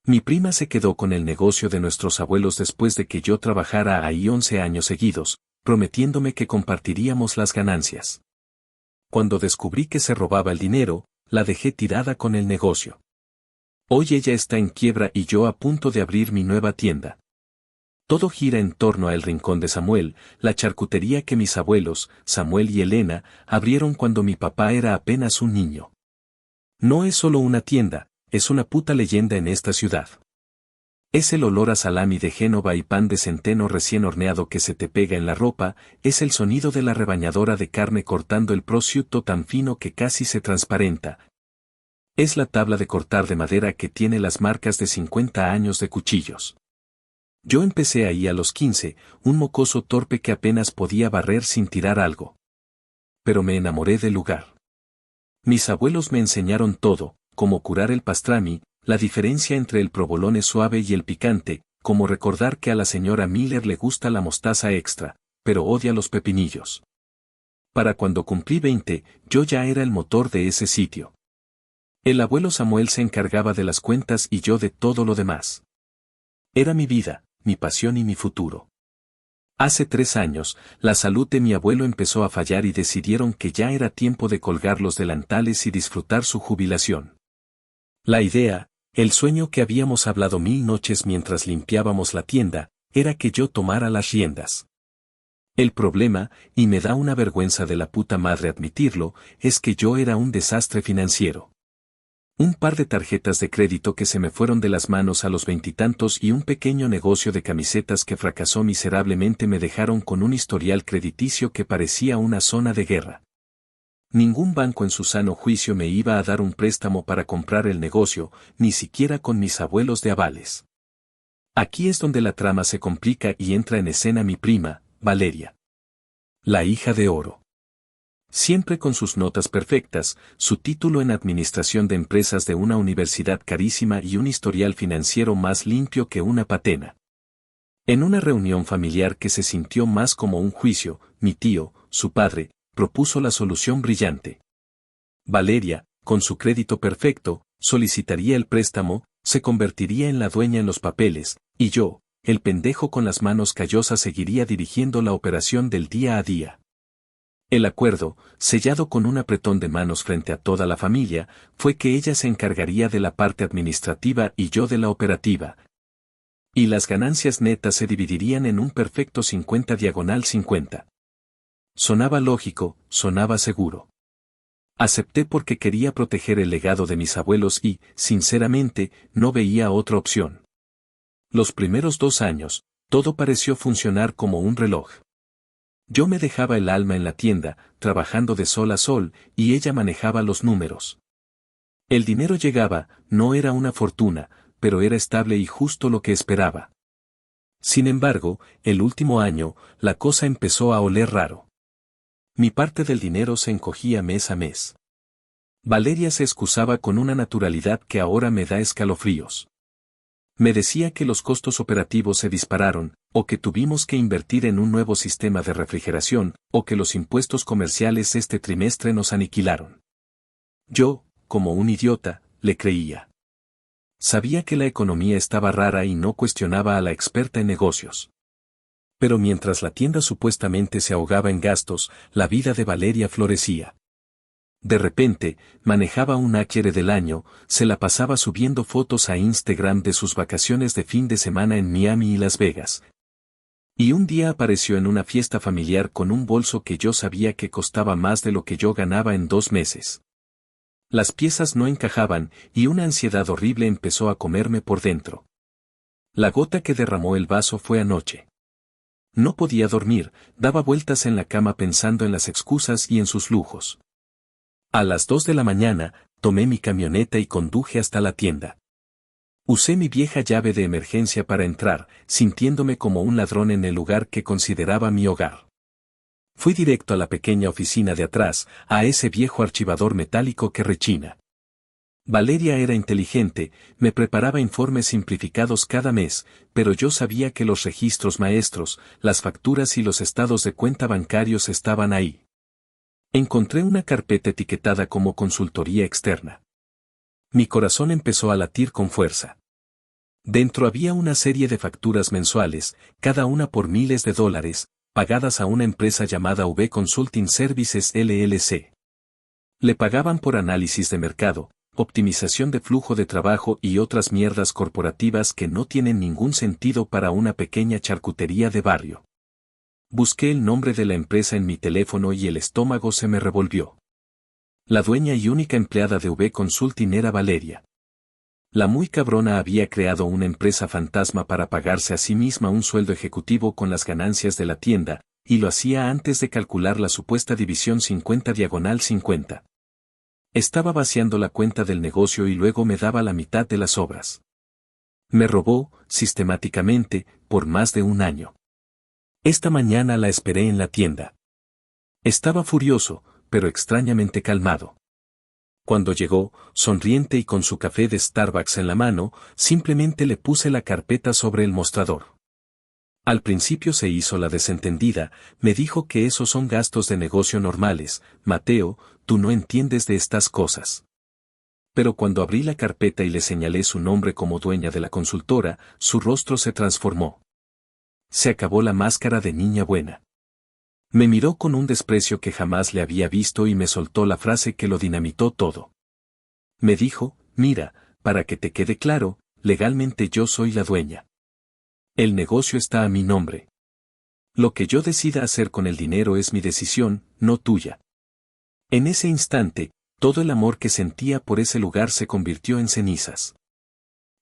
Mi prima se quedó con el negocio de nuestros abuelos después de que yo trabajara ahí 11 años seguidos, prometiéndome que compartiríamos las ganancias. Cuando descubrí que se robaba el dinero, la dejé tirada con el negocio. Hoy ella está en quiebra y yo a punto de abrir mi nueva tienda. Todo gira en torno a El Rincón de Samuel, la charcutería que mis abuelos, Samuel y Elena, abrieron cuando mi papá era apenas un niño. No es solo una tienda, es una puta leyenda en esta ciudad. Es el olor a salami de Génova y pan de centeno recién horneado que se te pega en la ropa, es el sonido de la rebañadora de carne cortando el prosciutto tan fino que casi se transparenta. Es la tabla de cortar de madera que tiene las marcas de 50 años de cuchillos. Yo empecé ahí a los 15, un mocoso torpe que apenas podía barrer sin tirar algo. Pero me enamoré del lugar. Mis abuelos me enseñaron todo, cómo curar el pastrami, la diferencia entre el provolone suave y el picante, como recordar que a la señora Miller le gusta la mostaza extra, pero odia los pepinillos. Para cuando cumplí 20, yo ya era el motor de ese sitio. El abuelo Samuel se encargaba de las cuentas y yo de todo lo demás. Era mi vida, mi pasión y mi futuro. Hace 3 años, la salud de mi abuelo empezó a fallar y decidieron que ya era tiempo de colgar los delantales y disfrutar su jubilación. La idea, el sueño que habíamos hablado 1000 noches mientras limpiábamos la tienda, era que yo tomara las riendas. El problema, y me da una vergüenza de la puta madre admitirlo, es que yo era un desastre financiero. Un par de tarjetas de crédito que se me fueron de las manos a los 20 y tantos y un pequeño negocio de camisetas que fracasó miserablemente me dejaron con un historial crediticio que parecía una zona de guerra. Ningún banco en su sano juicio me iba a dar un préstamo para comprar el negocio, ni siquiera con mis abuelos de avales. Aquí es donde la trama se complica y entra en escena mi prima, Valeria. La hija de oro. Siempre con sus notas perfectas, su título en administración de empresas de una universidad carísima y un historial financiero más limpio que una patena. En una reunión familiar que se sintió más como un juicio, mi tío, su padre, propuso la solución brillante. Valeria, con su crédito perfecto, solicitaría el préstamo, se convertiría en la dueña en los papeles, y yo, el pendejo con las manos callosas seguiría dirigiendo la operación del día a día. El acuerdo, sellado con un apretón de manos frente a toda la familia, fue que ella se encargaría de la parte administrativa y yo de la operativa. Y las ganancias netas se dividirían en un perfecto 50/50. Sonaba lógico, sonaba seguro. Acepté porque quería proteger el legado de mis abuelos y, sinceramente, no veía otra opción. Los primeros 2 años, todo pareció funcionar como un reloj. Yo me dejaba el alma en la tienda, trabajando de sol a sol, y ella manejaba los números. El dinero llegaba, no era una fortuna, pero era estable y justo lo que esperaba. Sin embargo, el último año, la cosa empezó a oler raro. Mi parte del dinero se encogía mes a mes. Valeria se excusaba con una naturalidad que ahora me da escalofríos. Me decía que los costos operativos se dispararon, o que tuvimos que invertir en un nuevo sistema de refrigeración, o que los impuestos comerciales este trimestre nos aniquilaron. Yo, como un idiota, le creía. Sabía que la economía estaba rara y no cuestionaba a la experta en negocios. Pero mientras la tienda supuestamente se ahogaba en gastos, la vida de Valeria florecía. De repente, manejaba un HR del año, se la pasaba subiendo fotos a Instagram de sus vacaciones de fin de semana en Miami y Las Vegas. Y un día apareció en una fiesta familiar con un bolso que yo sabía que costaba más de lo que yo ganaba en 2 meses. Las piezas no encajaban, y una ansiedad horrible empezó a comerme por dentro. La gota que derramó el vaso fue anoche. No podía dormir, daba vueltas en la cama pensando en las excusas y en sus lujos. A las 2 de la mañana, tomé mi camioneta y conduje hasta la tienda. Usé mi vieja llave de emergencia para entrar, sintiéndome como un ladrón en el lugar que consideraba mi hogar. Fui directo a la pequeña oficina de atrás, a ese viejo archivador metálico que rechina. Valeria era inteligente, me preparaba informes simplificados cada mes, pero yo sabía que los registros maestros, las facturas y los estados de cuenta bancarios estaban ahí. Encontré una carpeta etiquetada como consultoría externa. Mi corazón empezó a latir con fuerza. Dentro había una serie de facturas mensuales, cada una por miles de dólares, pagadas a una empresa llamada V Consulting Services LLC. Le pagaban por análisis de mercado, optimización de flujo de trabajo y otras mierdas corporativas que no tienen ningún sentido para una pequeña charcutería de barrio. Busqué el nombre de la empresa en mi teléfono y el estómago se me revolvió. La dueña y única empleada de V Consulting era Valeria. La muy cabrona había creado una empresa fantasma para pagarse a sí misma un sueldo ejecutivo con las ganancias de la tienda, y lo hacía antes de calcular la supuesta división 50/50. Estaba vaciando la cuenta del negocio y luego me daba la mitad de las obras. Me robó, sistemáticamente, por más de un año. Esta mañana la esperé en la tienda. Estaba furioso, pero extrañamente calmado. Cuando llegó, sonriente y con su café de Starbucks en la mano, simplemente le puse la carpeta sobre el mostrador. Al principio se hizo la desentendida, me dijo que esos son gastos de negocio normales. Mateo, tú no entiendes de estas cosas. Pero cuando abrí la carpeta y le señalé su nombre como dueña de la consultora, su rostro se transformó. Se acabó la máscara de niña buena. Me miró con un desprecio que jamás le había visto y me soltó la frase que lo dinamitó todo. Me dijo, mira, para que te quede claro, legalmente yo soy la dueña. El negocio está a mi nombre. Lo que yo decida hacer con el dinero es mi decisión, no tuya. En ese instante, todo el amor que sentía por ese lugar se convirtió en cenizas.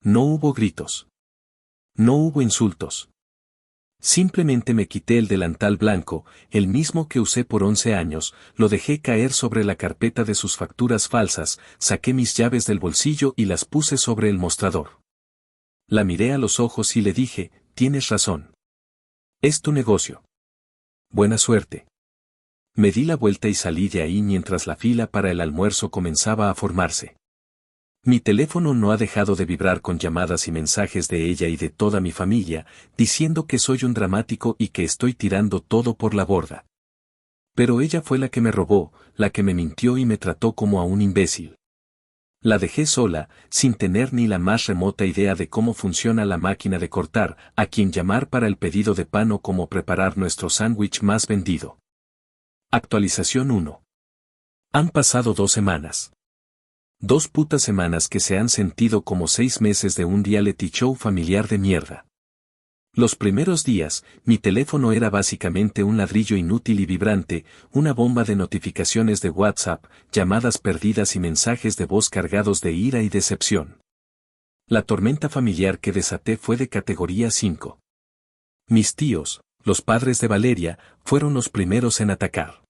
No hubo gritos. No hubo insultos. Simplemente me quité el delantal blanco, el mismo que usé por 11 años, lo dejé caer sobre la carpeta de sus facturas falsas, saqué mis llaves del bolsillo y las puse sobre el mostrador. La miré a los ojos y le dije, tienes razón. Es tu negocio. Buena suerte. Me di la vuelta y salí de ahí mientras la fila para el almuerzo comenzaba a formarse. Mi teléfono no ha dejado de vibrar con llamadas y mensajes de ella y de toda mi familia, diciendo que soy un dramático y que estoy tirando todo por la borda. Pero ella fue la que me robó, la que me mintió y me trató como a un imbécil. La dejé sola, sin tener ni la más remota idea de cómo funciona la máquina de cortar, a quién llamar para el pedido de pan o cómo preparar nuestro sándwich más vendido. Actualización 1. Han pasado 2 semanas. 2 putas semanas que se han sentido como 6 meses de un reality show familiar de mierda. Los primeros días, mi teléfono era básicamente un ladrillo inútil y vibrante, una bomba de notificaciones de WhatsApp, llamadas perdidas y mensajes de voz cargados de ira y decepción. La tormenta familiar que desaté fue de categoría 5. Mis tíos, los padres de Valeria, fueron los primeros en atacar.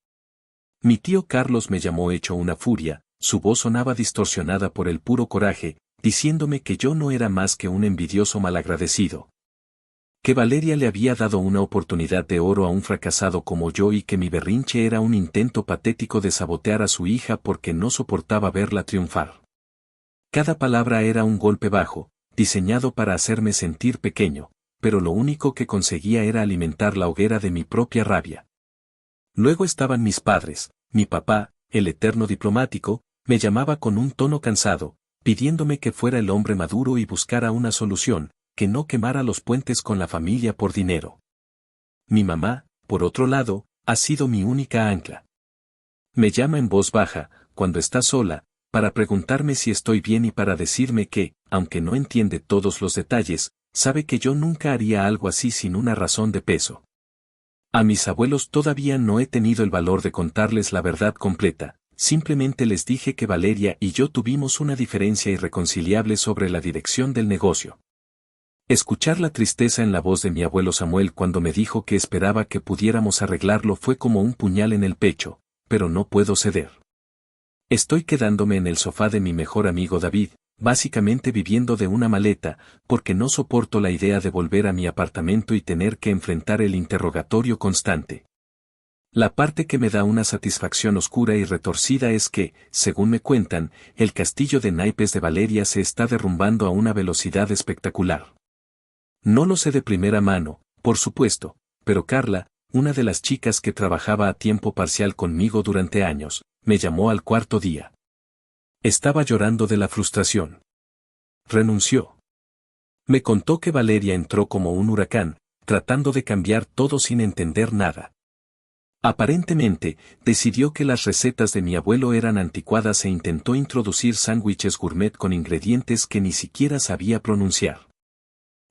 Mi tío Carlos me llamó hecho una furia. Su voz sonaba distorsionada por el puro coraje, diciéndome que yo no era más que un envidioso malagradecido. Que Valeria le había dado una oportunidad de oro a un fracasado como yo y que mi berrinche era un intento patético de sabotear a su hija porque no soportaba verla triunfar. Cada palabra era un golpe bajo, diseñado para hacerme sentir pequeño, pero lo único que conseguía era alimentar la hoguera de mi propia rabia. Luego estaban mis padres, mi papá, el eterno diplomático, me llamaba con un tono cansado, pidiéndome que fuera el hombre maduro y buscara una solución, que no quemara los puentes con la familia por dinero. Mi mamá, por otro lado, ha sido mi única ancla. Me llama en voz baja, cuando está sola, para preguntarme si estoy bien y para decirme que, aunque no entiende todos los detalles, sabe que yo nunca haría algo así sin una razón de peso. A mis abuelos todavía no he tenido el valor de contarles la verdad completa. Simplemente les dije que Valeria y yo tuvimos una diferencia irreconciliable sobre la dirección del negocio. Escuchar la tristeza en la voz de mi abuelo Samuel cuando me dijo que esperaba que pudiéramos arreglarlo fue como un puñal en el pecho, pero no puedo ceder. Estoy quedándome en el sofá de mi mejor amigo David, básicamente viviendo de una maleta, porque no soporto la idea de volver a mi apartamento y tener que enfrentar el interrogatorio constante. La parte que me da una satisfacción oscura y retorcida es que, según me cuentan, el castillo de naipes de Valeria se está derrumbando a una velocidad espectacular. No lo sé de primera mano, por supuesto, pero Carla, una de las chicas que trabajaba a tiempo parcial conmigo durante años, me llamó al cuarto día. Estaba llorando de la frustración. Renunció. Me contó que Valeria entró como un huracán, tratando de cambiar todo sin entender nada. Aparentemente, decidió que las recetas de mi abuelo eran anticuadas e intentó introducir sándwiches gourmet con ingredientes que ni siquiera sabía pronunciar.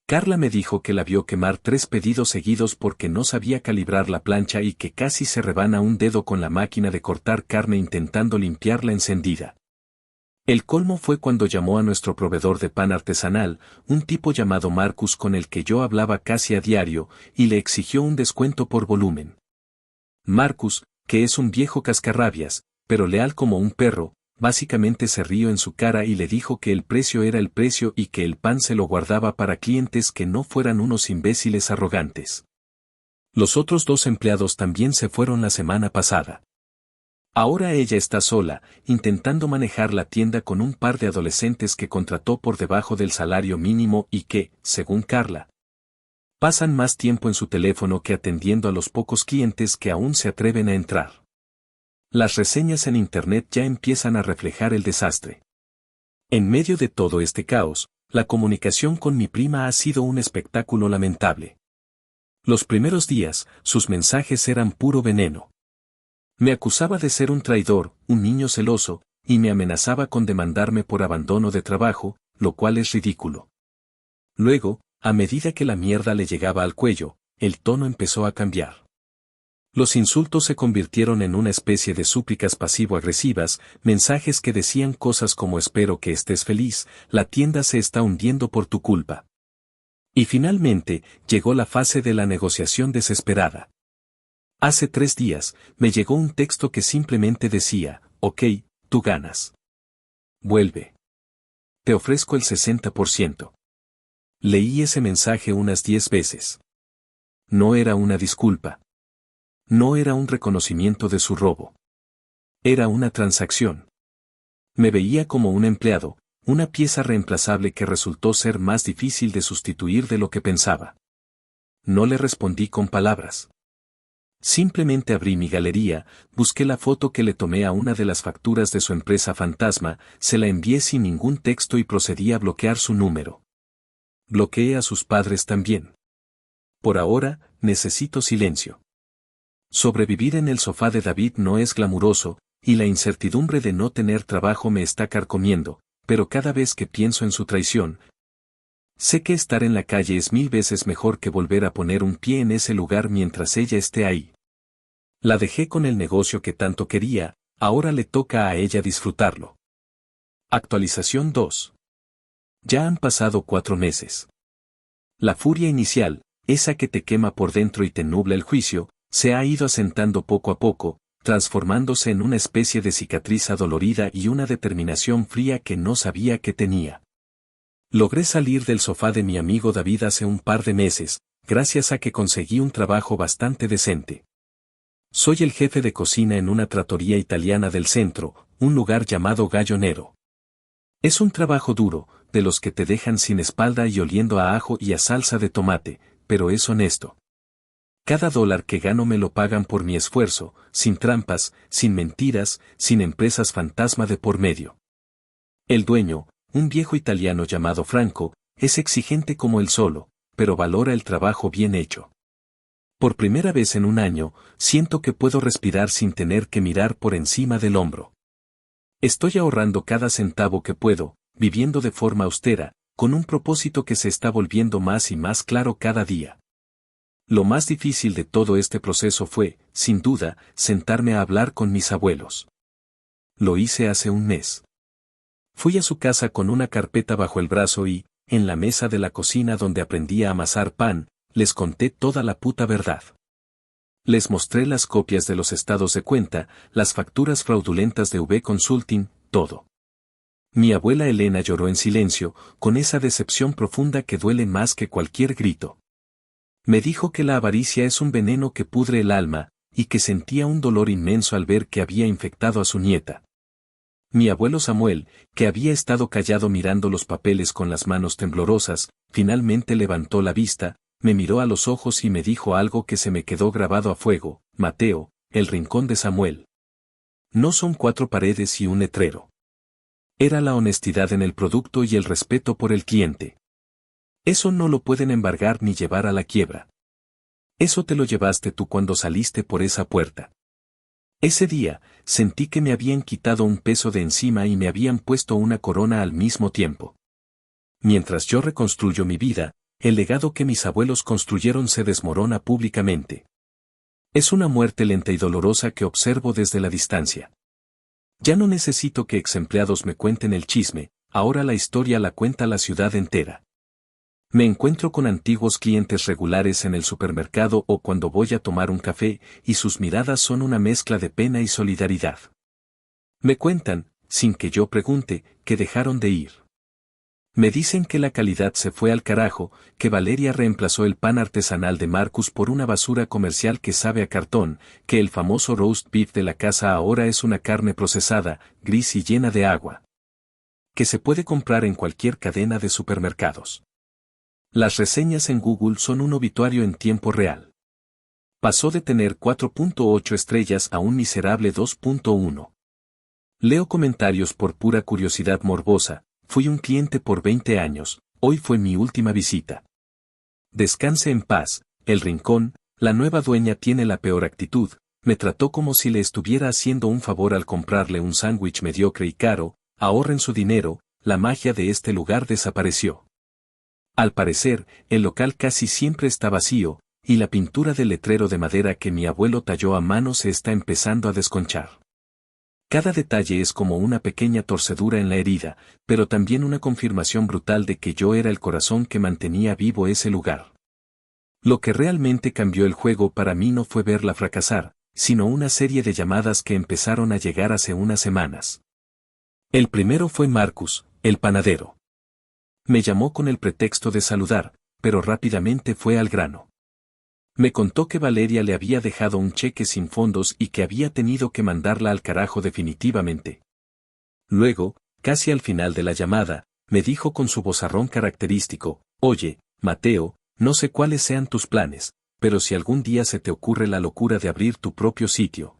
Carla me dijo que la vio quemar 3 pedidos seguidos porque no sabía calibrar la plancha y que casi se rebana un dedo con la máquina de cortar carne intentando limpiar la encendida. El colmo fue cuando llamó a nuestro proveedor de pan artesanal, un tipo llamado Marcus con el que yo hablaba casi a diario, y le exigió un descuento por volumen. Marcus, que es un viejo cascarrabias, pero leal como un perro, básicamente se rió en su cara y le dijo que el precio era el precio y que el pan se lo guardaba para clientes que no fueran unos imbéciles arrogantes. Los otros 2 empleados también se fueron la semana pasada. Ahora ella está sola, intentando manejar la tienda con un par de adolescentes que contrató por debajo del salario mínimo y que, según Carla, pasan más tiempo en su teléfono que atendiendo a los pocos clientes que aún se atreven a entrar. Las reseñas en Internet ya empiezan a reflejar el desastre. En medio de todo este caos, la comunicación con mi prima ha sido un espectáculo lamentable. Los primeros días, sus mensajes eran puro veneno. Me acusaba de ser un traidor, un niño celoso, y me amenazaba con demandarme por abandono de trabajo, lo cual es ridículo. Luego, a medida que la mierda le llegaba al cuello, el tono empezó a cambiar. Los insultos se convirtieron en una especie de súplicas pasivo-agresivas, mensajes que decían cosas como espero que estés feliz, la tienda se está hundiendo por tu culpa. Y finalmente, llegó la fase de la negociación desesperada. Hace 3 días, me llegó un texto que simplemente decía, ok, tú ganas. Vuelve. Te ofrezco el 60%. Leí ese mensaje unas 10 veces. No era una disculpa. No era un reconocimiento de su robo. Era una transacción. Me veía como un empleado, una pieza reemplazable que resultó ser más difícil de sustituir de lo que pensaba. No le respondí con palabras. Simplemente abrí mi galería, busqué la foto que le tomé a una de las facturas de su empresa fantasma, se la envié sin ningún texto y procedí a bloquear su número. Bloqueé a sus padres también. Por ahora, necesito silencio. Sobrevivir en el sofá de David no es glamuroso, y la incertidumbre de no tener trabajo me está carcomiendo, pero cada vez que pienso en su traición, sé que estar en la calle es 1000 veces mejor que volver a poner un pie en ese lugar mientras ella esté ahí. La dejé con el negocio que tanto quería, ahora le toca a ella disfrutarlo. Actualización 2. Ya han pasado 4 meses. La furia inicial, esa que te quema por dentro y te nubla el juicio, se ha ido asentando poco a poco, transformándose en una especie de cicatriz adolorida y una determinación fría que no sabía que tenía. Logré salir del sofá de mi amigo David hace un par de meses, gracias a que conseguí un trabajo bastante decente. Soy el jefe de cocina en una trattoria italiana del centro, un lugar llamado Gallo Nero. Es un trabajo duro, de los que te dejan sin espalda y oliendo a ajo y a salsa de tomate, pero es honesto. Cada dólar que gano me lo pagan por mi esfuerzo, sin trampas, sin mentiras, sin empresas fantasma de por medio. El dueño, un viejo italiano llamado Franco, es exigente como él solo, pero valora el trabajo bien hecho. Por primera vez en un año, siento que puedo respirar sin tener que mirar por encima del hombro. Estoy ahorrando cada centavo que puedo, viviendo de forma austera, con un propósito que se está volviendo más y más claro cada día. Lo más difícil de todo este proceso fue, sin duda, sentarme a hablar con mis abuelos. Lo hice hace un mes. Fui a su casa con una carpeta bajo el brazo y, en la mesa de la cocina donde aprendí a amasar pan, les conté toda la puta verdad. Les mostré las copias de los estados de cuenta, las facturas fraudulentas de V Consulting, todo. Mi abuela Elena lloró en silencio, con esa decepción profunda que duele más que cualquier grito. Me dijo que la avaricia es un veneno que pudre el alma, y que sentía un dolor inmenso al ver que había infectado a su nieta. Mi abuelo Samuel, que había estado callado mirando los papeles con las manos temblorosas, finalmente levantó la vista, me miró a los ojos y me dijo algo que se me quedó grabado a fuego: Mateo, el rincón de Samuel. No son 4 paredes y un letrero. Era la honestidad en el producto y el respeto por el cliente. Eso no lo pueden embargar ni llevar a la quiebra. Eso te lo llevaste tú cuando saliste por esa puerta. Ese día, sentí que me habían quitado un peso de encima y me habían puesto una corona al mismo tiempo. Mientras yo reconstruyo mi vida, el legado que mis abuelos construyeron se desmorona públicamente. Es una muerte lenta y dolorosa que observo desde la distancia. Ya no necesito que exempleados me cuenten el chisme, ahora la historia la cuenta la ciudad entera. Me encuentro con antiguos clientes regulares en el supermercado o cuando voy a tomar un café, y sus miradas son una mezcla de pena y solidaridad. Me cuentan, sin que yo pregunte, que dejaron de ir. Me dicen que la calidad se fue al carajo, que Valeria reemplazó el pan artesanal de Marcus por una basura comercial que sabe a cartón, que el famoso roast beef de la casa ahora es una carne procesada, gris y llena de agua. Que se puede comprar en cualquier cadena de supermercados. Las reseñas en Google son un obituario en tiempo real. Pasó de tener 4.8 estrellas a un miserable 2.1. Leo comentarios por pura curiosidad morbosa, fui un cliente por 20 años, hoy fue mi última visita. Descanse en paz, El Rincón, la nueva dueña tiene la peor actitud, me trató como si le estuviera haciendo un favor al comprarle un sándwich mediocre y caro, ahorren su dinero, la magia de este lugar desapareció. Al parecer, el local casi siempre está vacío, y la pintura del letrero de madera que mi abuelo talló a mano se está empezando a desconchar. Cada detalle es como una pequeña torcedura en la herida, pero también una confirmación brutal de que yo era el corazón que mantenía vivo ese lugar. Lo que realmente cambió el juego para mí no fue verla fracasar, sino una serie de llamadas que empezaron a llegar hace unas semanas. El primero fue Marcus, el panadero. Me llamó con el pretexto de saludar, pero rápidamente fue al grano. Me contó que Valeria le había dejado un cheque sin fondos y que había tenido que mandarla al carajo definitivamente. Luego, casi al final de la llamada, me dijo con su vozarrón característico, «Oye, Mateo, no sé cuáles sean tus planes, pero si algún día se te ocurre la locura de abrir tu propio sitio.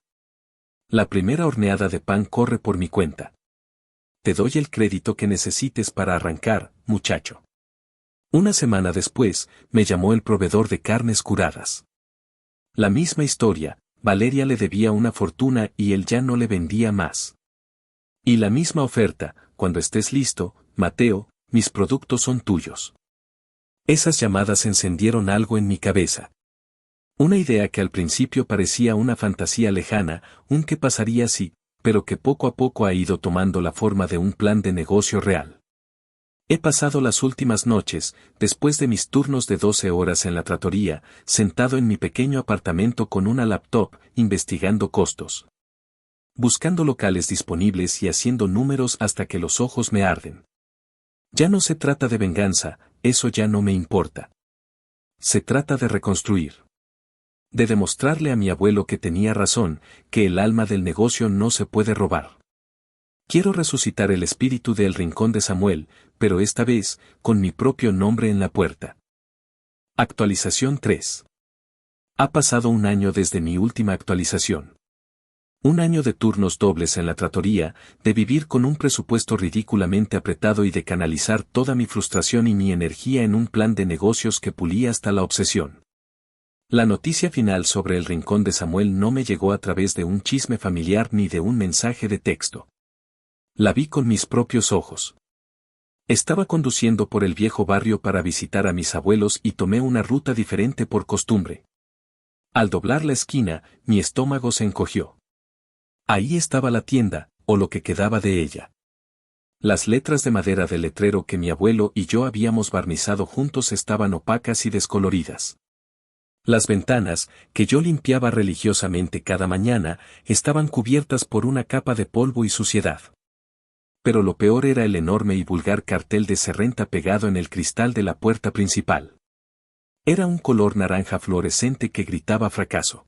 La primera horneada de pan corre por mi cuenta. Te doy el crédito que necesites para arrancar, muchacho». Una semana después, me llamó el proveedor de carnes curadas. La misma historia, Valeria le debía una fortuna y él ya no le vendía más. Y la misma oferta, cuando estés listo, Mateo, mis productos son tuyos. Esas llamadas encendieron algo en mi cabeza. Una idea que al principio parecía una fantasía lejana, un qué pasaría si, pero que poco a poco ha ido tomando la forma de un plan de negocio real. He pasado las últimas noches, después de mis turnos de 12 horas en la trattoria, sentado en mi pequeño apartamento con una laptop, investigando costos. Buscando locales disponibles y haciendo números hasta que los ojos me arden. Ya no se trata de venganza, eso ya no me importa. Se trata de reconstruir. De demostrarle a mi abuelo que tenía razón, que el alma del negocio no se puede robar. Quiero resucitar el espíritu del Rincón de Samuel, pero esta vez, con mi propio nombre en la puerta. Actualización 3. Ha pasado un año desde mi última actualización. Un año de turnos dobles en la trattoria, de vivir con un presupuesto ridículamente apretado y de canalizar toda mi frustración y mi energía en un plan de negocios que pulía hasta la obsesión. La noticia final sobre el Rincón de Samuel no me llegó a través de un chisme familiar ni de un mensaje de texto. La vi con mis propios ojos. Estaba conduciendo por el viejo barrio para visitar a mis abuelos y tomé una ruta diferente por costumbre. Al doblar la esquina, mi estómago se encogió. Ahí estaba la tienda, o lo que quedaba de ella. Las letras de madera del letrero que mi abuelo y yo habíamos barnizado juntos estaban opacas y descoloridas. Las ventanas, que yo limpiaba religiosamente cada mañana, estaban cubiertas por una capa de polvo y suciedad. Pero lo peor era el enorme y vulgar cartel de Serrenta pegado en el cristal de la puerta principal. Era un color naranja fluorescente que gritaba fracaso.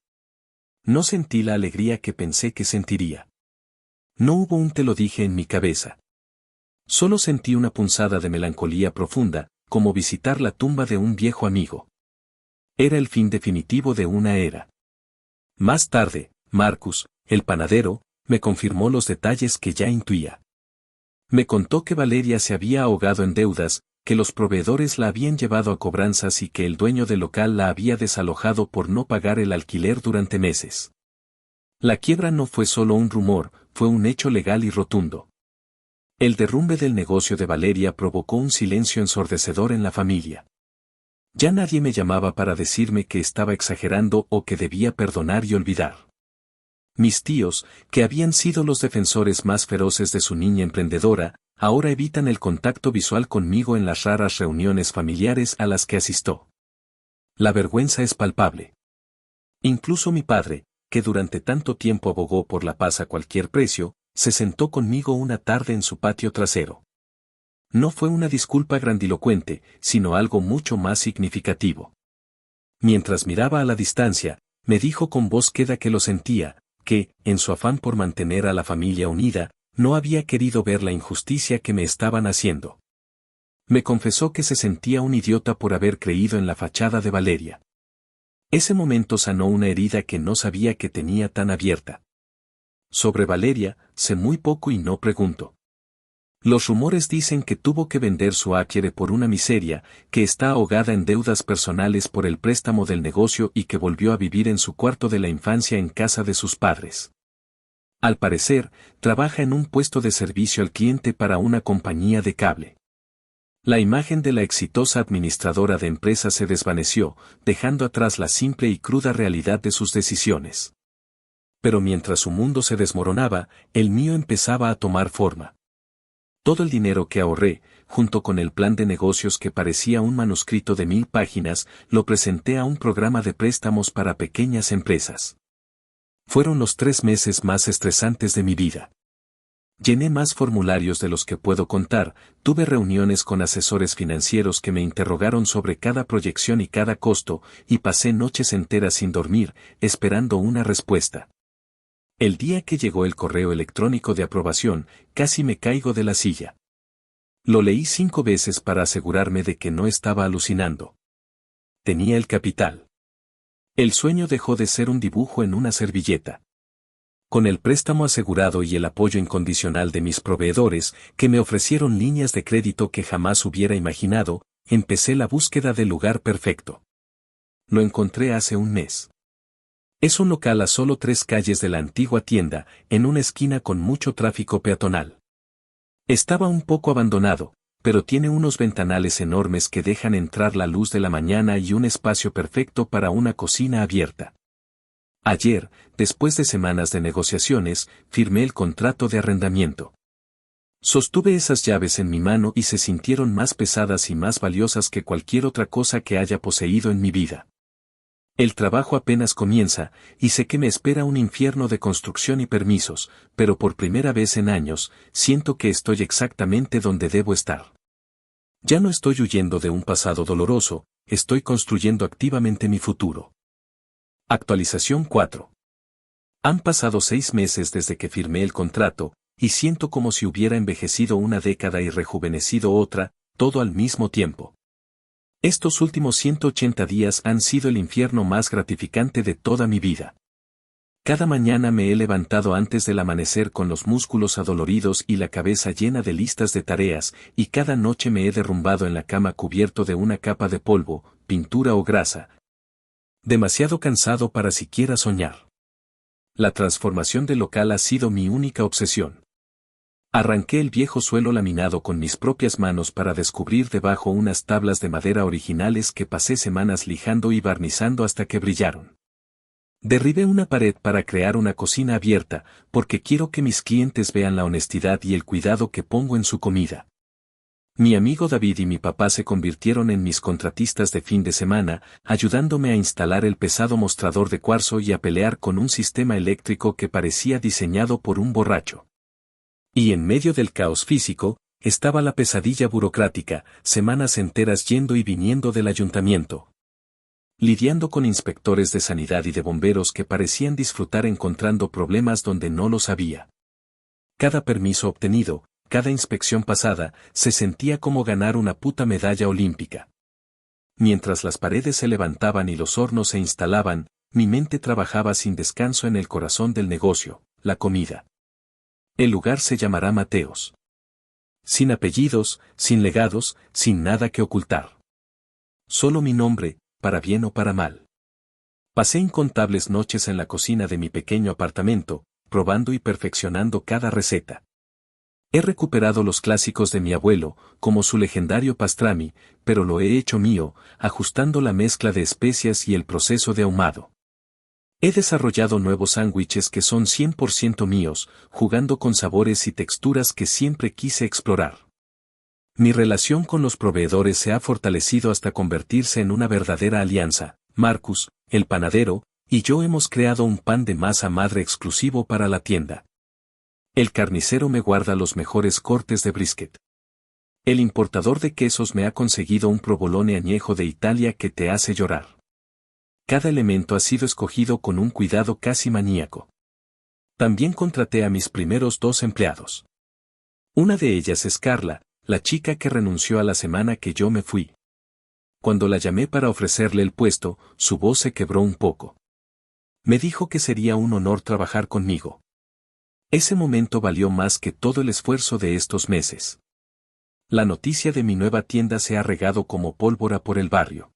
No sentí la alegría que pensé que sentiría. No hubo un te lo dije en mi cabeza. Solo sentí una punzada de melancolía profunda, como visitar la tumba de un viejo amigo. Era el fin definitivo de una era. Más tarde, Marcus, el panadero, me confirmó los detalles que ya intuía. Me contó que Valeria se había ahogado en deudas, que los proveedores la habían llevado a cobranzas y que el dueño del local la había desalojado por no pagar el alquiler durante meses. La quiebra no fue solo un rumor, fue un hecho legal y rotundo. El derrumbe del negocio de Valeria provocó un silencio ensordecedor en la familia. Ya nadie me llamaba para decirme que estaba exagerando o que debía perdonar y olvidar. Mis tíos, que habían sido los defensores más feroces de su niña emprendedora, ahora evitan el contacto visual conmigo en las raras reuniones familiares a las que asisto. La vergüenza es palpable. Incluso mi padre, que durante tanto tiempo abogó por la paz a cualquier precio, se sentó conmigo una tarde en su patio trasero. No fue una disculpa grandilocuente, sino algo mucho más significativo. Mientras miraba a la distancia, me dijo con voz queda que lo sentía, que, en su afán por mantener a la familia unida, no había querido ver la injusticia que me estaban haciendo. Me confesó que se sentía un idiota por haber creído en la fachada de Valeria. Ese momento sanó una herida que no sabía que tenía tan abierta. Sobre Valeria, sé muy poco y no pregunto. Los rumores dicen que tuvo que vender su Acquiere por una miseria, que está ahogada en deudas personales por el préstamo del negocio y que volvió a vivir en su cuarto de la infancia en casa de sus padres. Al parecer, trabaja en un puesto de servicio al cliente para una compañía de cable. La imagen de la exitosa administradora de empresas se desvaneció, dejando atrás la simple y cruda realidad de sus decisiones. Pero mientras su mundo se desmoronaba, el mío empezaba a tomar forma. Todo el dinero que ahorré, junto con el plan de negocios que parecía un manuscrito de 1000 páginas, lo presenté a un programa de préstamos para pequeñas empresas. Fueron los 3 meses más estresantes de mi vida. Llené más formularios de los que puedo contar, tuve reuniones con asesores financieros que me interrogaron sobre cada proyección y cada costo, y pasé noches enteras sin dormir, esperando una respuesta. El día que llegó el correo electrónico de aprobación, casi me caigo de la silla. Lo leí 5 veces para asegurarme de que no estaba alucinando. Tenía el capital. El sueño dejó de ser un dibujo en una servilleta. Con el préstamo asegurado y el apoyo incondicional de mis proveedores, que me ofrecieron líneas de crédito que jamás hubiera imaginado, empecé la búsqueda del lugar perfecto. Lo encontré hace un mes. Es un local a solo 3 calles de la antigua tienda, en una esquina con mucho tráfico peatonal. Estaba un poco abandonado, pero tiene unos ventanales enormes que dejan entrar la luz de la mañana y un espacio perfecto para una cocina abierta. Ayer, después de semanas de negociaciones, firmé el contrato de arrendamiento. Sostuve esas llaves en mi mano y se sintieron más pesadas y más valiosas que cualquier otra cosa que haya poseído en mi vida. El trabajo apenas comienza, y sé que me espera un infierno de construcción y permisos, pero por primera vez en años, siento que estoy exactamente donde debo estar. Ya no estoy huyendo de un pasado doloroso, estoy construyendo activamente mi futuro. Actualización 4. Han pasado 6 meses desde que firmé el contrato, y siento como si hubiera envejecido una década y rejuvenecido otra, todo al mismo tiempo. Estos últimos 180 días han sido el infierno más gratificante de toda mi vida. Cada mañana me he levantado antes del amanecer con los músculos adoloridos y la cabeza llena de listas de tareas, y cada noche me he derrumbado en la cama cubierto de una capa de polvo, pintura o grasa. Demasiado cansado para siquiera soñar. La transformación del local ha sido mi única obsesión. Arranqué el viejo suelo laminado con mis propias manos para descubrir debajo unas tablas de madera originales que pasé semanas lijando y barnizando hasta que brillaron. Derribé una pared para crear una cocina abierta, porque quiero que mis clientes vean la honestidad y el cuidado que pongo en su comida. Mi amigo David y mi papá se convirtieron en mis contratistas de fin de semana, ayudándome a instalar el pesado mostrador de cuarzo y a pelear con un sistema eléctrico que parecía diseñado por un borracho. Y en medio del caos físico, estaba la pesadilla burocrática, semanas enteras yendo y viniendo del ayuntamiento. Lidiando con inspectores de sanidad y de bomberos que parecían disfrutar encontrando problemas donde no los había. Cada permiso obtenido, cada inspección pasada, se sentía como ganar una puta medalla olímpica. Mientras las paredes se levantaban y los hornos se instalaban, mi mente trabajaba sin descanso en el corazón del negocio, la comida. El lugar se llamará Mateos. Sin apellidos, sin legados, sin nada que ocultar. Solo mi nombre, para bien o para mal. Pasé incontables noches en la cocina de mi pequeño apartamento, probando y perfeccionando cada receta. He recuperado los clásicos de mi abuelo, como su legendario pastrami, pero lo he hecho mío, ajustando la mezcla de especias y el proceso de ahumado. He desarrollado nuevos sándwiches que son 100% míos, jugando con sabores y texturas que siempre quise explorar. Mi relación con los proveedores se ha fortalecido hasta convertirse en una verdadera alianza. Marcus, el panadero, y yo hemos creado un pan de masa madre exclusivo para la tienda. El carnicero me guarda los mejores cortes de brisket. El importador de quesos me ha conseguido un provolone añejo de Italia que te hace llorar. Cada elemento ha sido escogido con un cuidado casi maníaco. También contraté a mis primeros 2 empleados. Una de ellas es Carla, la chica que renunció a la semana que yo me fui. Cuando la llamé para ofrecerle el puesto, su voz se quebró un poco. Me dijo que sería un honor trabajar conmigo. Ese momento valió más que todo el esfuerzo de estos meses. La noticia de mi nueva tienda se ha regado como pólvora por el barrio.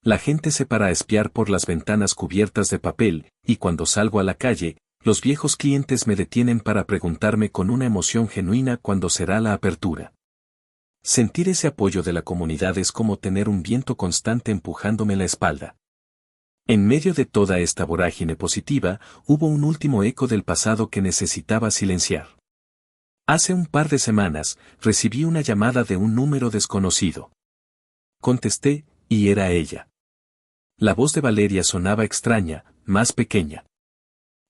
La gente se para a espiar por las ventanas cubiertas de papel, y cuando salgo a la calle, los viejos clientes me detienen para preguntarme con una emoción genuina cuándo será la apertura. Sentir ese apoyo de la comunidad es como tener un viento constante empujándome la espalda. En medio de toda esta vorágine positiva, hubo un último eco del pasado que necesitaba silenciar. Hace un par de semanas, recibí una llamada de un número desconocido. Contesté, y era ella. La voz de Valeria sonaba extraña, más pequeña.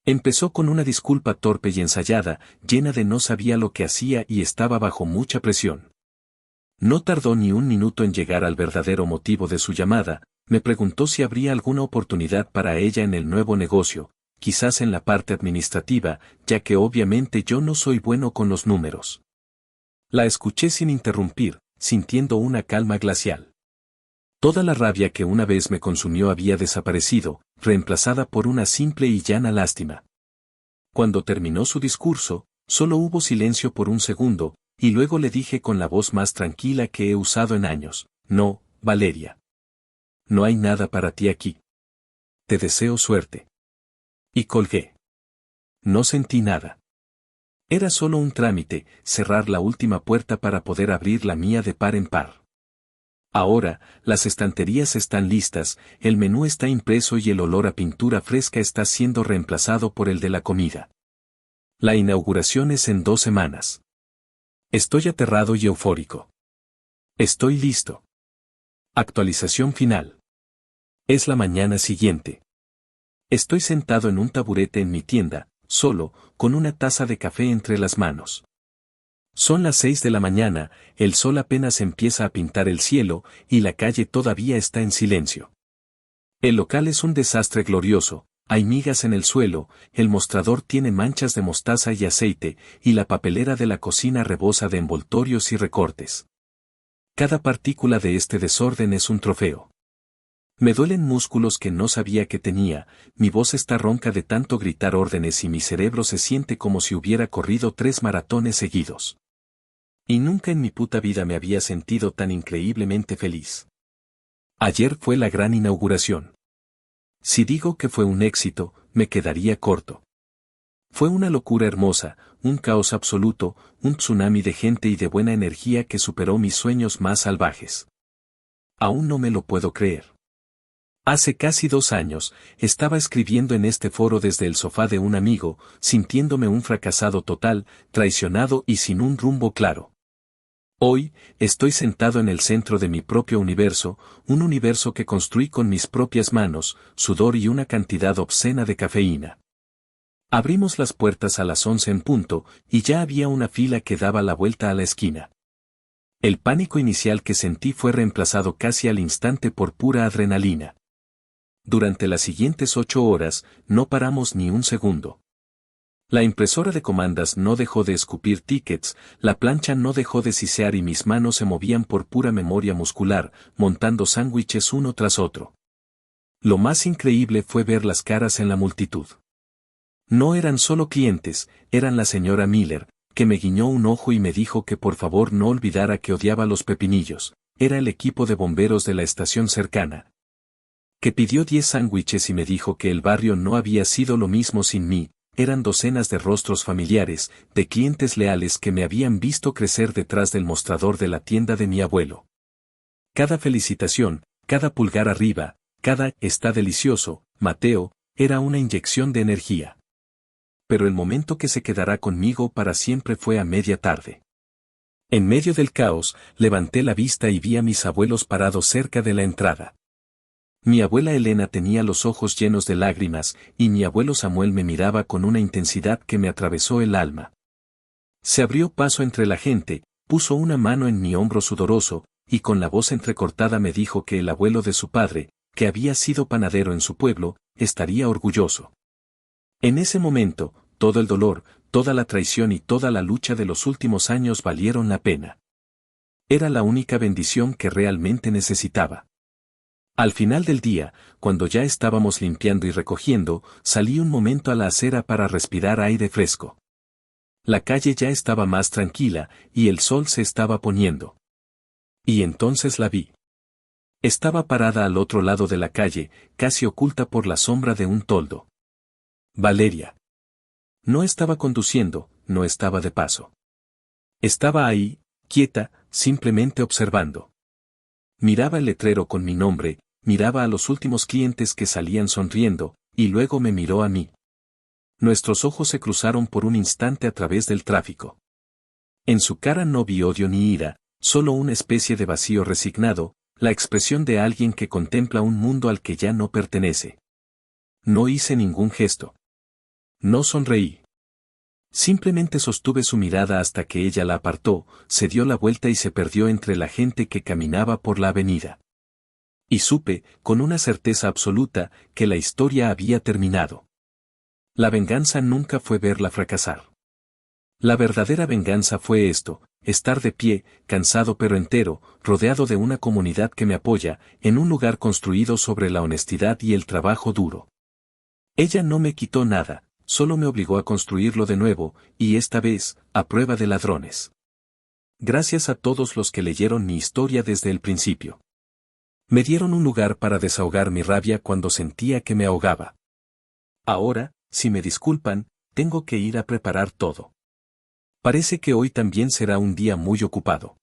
Empezó con una disculpa torpe y ensayada, llena de no sabía lo que hacía y estaba bajo mucha presión. No tardó ni un minuto en llegar al verdadero motivo de su llamada. Me preguntó si habría alguna oportunidad para ella en el nuevo negocio, quizás en la parte administrativa, ya que obviamente yo no soy bueno con los números. La escuché sin interrumpir, sintiendo una calma glacial. Toda la rabia que una vez me consumió había desaparecido, reemplazada por una simple y llana lástima. Cuando terminó su discurso, solo hubo silencio por un segundo, y luego le dije con la voz más tranquila que he usado en años: no, Valeria. No hay nada para ti aquí. Te deseo suerte. Y colgué. No sentí nada. Era solo un trámite, cerrar la última puerta para poder abrir la mía de par en par. Ahora, las estanterías están listas, el menú está impreso y el olor a pintura fresca está siendo reemplazado por el de la comida. La inauguración es en 2 semanas. Estoy aterrado y eufórico. Estoy listo. Actualización final. Es la mañana siguiente. Estoy sentado en un taburete en mi tienda, solo, con una taza de café entre las manos. Son las 6 de la mañana, el sol apenas empieza a pintar el cielo, y la calle todavía está en silencio. El local es un desastre glorioso, hay migas en el suelo, el mostrador tiene manchas de mostaza y aceite, y la papelera de la cocina rebosa de envoltorios y recortes. Cada partícula de este desorden es un trofeo. Me duelen músculos que no sabía que tenía, mi voz está ronca de tanto gritar órdenes y mi cerebro se siente como si hubiera corrido 3 maratones seguidos. Y nunca en mi puta vida me había sentido tan increíblemente feliz. Ayer fue la gran inauguración. Si digo que fue un éxito, me quedaría corto. Fue una locura hermosa, un caos absoluto, un tsunami de gente y de buena energía que superó mis sueños más salvajes. Aún no me lo puedo creer. Hace casi 2 años, estaba escribiendo en este foro desde el sofá de un amigo, sintiéndome un fracasado total, traicionado y sin un rumbo claro. Hoy, estoy sentado en el centro de mi propio universo, un universo que construí con mis propias manos, sudor y una cantidad obscena de cafeína. Abrimos las puertas a las 11 en punto, y ya había una fila que daba la vuelta a la esquina. El pánico inicial que sentí fue reemplazado casi al instante por pura adrenalina. Durante las siguientes 8 horas, no paramos ni un segundo. La impresora de comandas no dejó de escupir tickets, la plancha no dejó de sisear y mis manos se movían por pura memoria muscular, montando sándwiches uno tras otro. Lo más increíble fue ver las caras en la multitud. No eran solo clientes, eran la señora Miller, que me guiñó un ojo y me dijo que por favor no olvidara que odiaba los pepinillos, era el equipo de bomberos de la estación cercana. Que pidió 10 sándwiches y me dijo que el barrio no había sido lo mismo sin mí, eran docenas de rostros familiares, de clientes leales que me habían visto crecer detrás del mostrador de la tienda de mi abuelo. Cada felicitación, cada pulgar arriba, cada «está delicioso, Mateo», era una inyección de energía. Pero el momento que se quedará conmigo para siempre fue a media tarde. En medio del caos, levanté la vista y vi a mis abuelos parados cerca de la entrada. Mi abuela Elena tenía los ojos llenos de lágrimas, y mi abuelo Samuel me miraba con una intensidad que me atravesó el alma. Se abrió paso entre la gente, puso una mano en mi hombro sudoroso, y con la voz entrecortada me dijo que el abuelo de su padre, que había sido panadero en su pueblo, estaría orgulloso. En ese momento, todo el dolor, toda la traición y toda la lucha de los últimos años valieron la pena. Era la única bendición que realmente necesitaba. Al final del día, cuando ya estábamos limpiando y recogiendo, salí un momento a la acera para respirar aire fresco. La calle ya estaba más tranquila, y el sol se estaba poniendo. Y entonces la vi. Estaba parada al otro lado de la calle, casi oculta por la sombra de un toldo. Valeria. No estaba conduciendo, no estaba de paso. Estaba ahí, quieta, simplemente observando. Miraba el letrero con mi nombre, miraba a los últimos clientes que salían sonriendo, y luego me miró a mí. Nuestros ojos se cruzaron por un instante a través del tráfico. En su cara no vi odio ni ira, solo una especie de vacío resignado, la expresión de alguien que contempla un mundo al que ya no pertenece. No hice ningún gesto. No sonreí. Simplemente sostuve su mirada hasta que ella la apartó, se dio la vuelta y se perdió entre la gente que caminaba por la avenida. Y supe, con una certeza absoluta, que la historia había terminado. La venganza nunca fue verla fracasar. La verdadera venganza fue esto, estar de pie, cansado pero entero, rodeado de una comunidad que me apoya, en un lugar construido sobre la honestidad y el trabajo duro. Ella no me quitó nada, solo me obligó a construirlo de nuevo, y esta vez, a prueba de ladrones. Gracias a todos los que leyeron mi historia desde el principio. Me dieron un lugar para desahogar mi rabia cuando sentía que me ahogaba. Ahora, si me disculpan, tengo que ir a preparar todo. Parece que hoy también será un día muy ocupado.